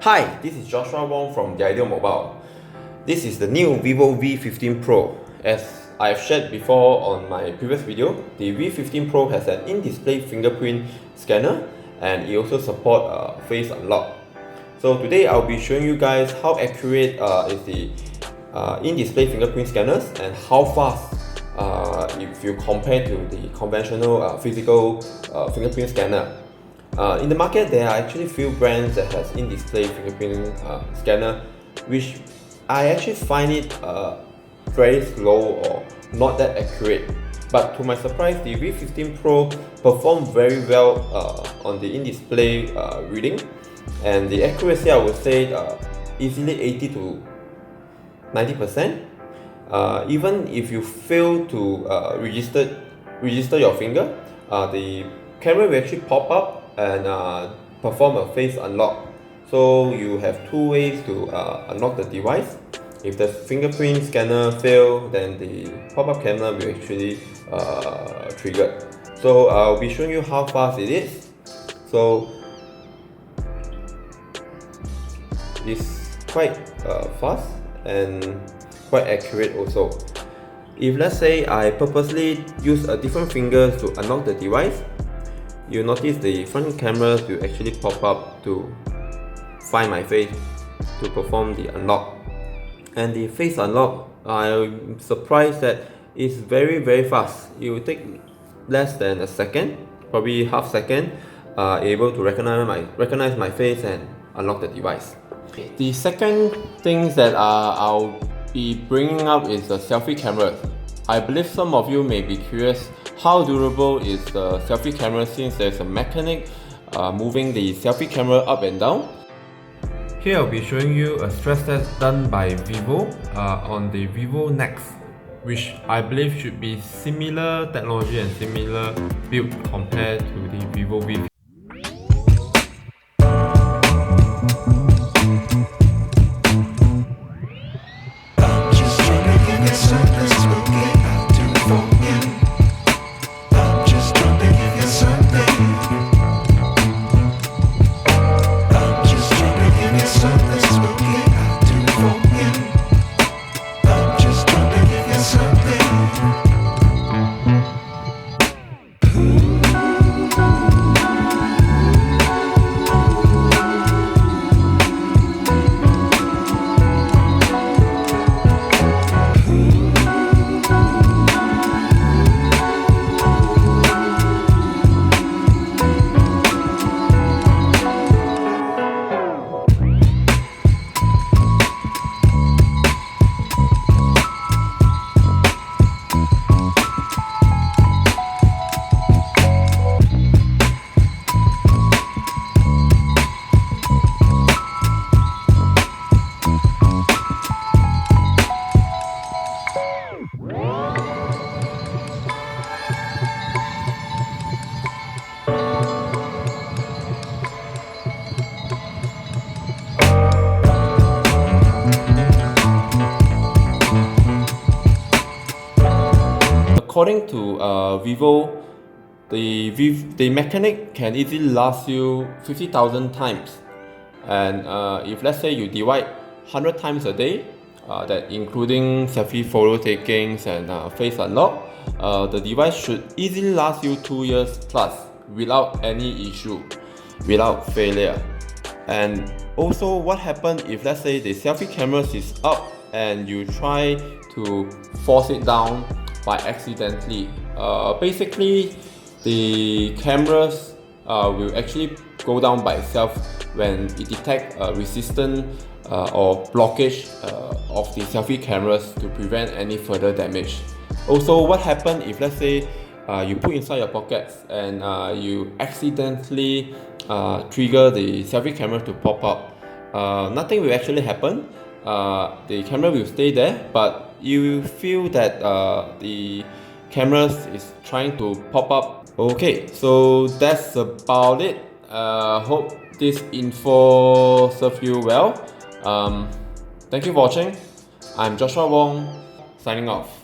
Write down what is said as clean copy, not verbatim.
Hi, this is Joshua Wong from The Ideal Mobile. This is the new Vivo V15 Pro. As I've shared before on my previous video, the V15 Pro has an in-display fingerprint scanner and it also supports face unlock. So today I'll be showing you guys how accurate is the in-display fingerprint scanners and how fast if you compare to the conventional physical fingerprint scanner. In the market, there are actually few brands that has in-display fingerprint scanner, which I actually find it very slow or not that accurate. But to my surprise, the V15 Pro performed very well on the in-display reading, and the accuracy I would say easily 80 to 90%. Even if you fail to register your finger, the camera will actually pop up and perform a face unlock. So you have two ways to unlock the device. If the fingerprint scanner fails, then the pop-up camera will actually trigger. So I'll be showing you how fast it is. So it's quite fast and quite accurate also. If let's say I purposely use a different finger to unlock the device, you'll notice the front camera will actually pop up to find my face to perform the unlock. And the face unlock, I'm surprised that it's very fast. It will take less than a second, probably half second, able to recognize my face and unlock the device. The second thing that I'll be bringing up is the selfie camera. I believe some of you may be curious how durable is the selfie camera since there's a mechanic moving the selfie camera up and down. Here I'll be showing you a stress test done by Vivo on the Vivo Next, which I believe should be similar technology and similar build compared to the Vivo V15. According to Vivo, the mechanic can easily last you 50,000 times, and if let's say you divide 100 times a day, that including selfie photo takings and face unlock, the device should easily last you 2 years plus without any issue, without failure. And also, what happens if let's say the selfie camera is up and you try to force it down by accidentally? Basically, the cameras will actually go down by itself when it detects resistance or blockage of the selfie cameras to prevent any further damage. Also, what happens if let's say you put inside your pockets and you accidentally trigger the selfie camera to pop up? Nothing will actually happen. The camera will stay there, but you will feel that the camera is trying to pop up. Okay, so that's about it. Hope this info served you well. Thank you for watching. I'm Joshua Wong, signing off.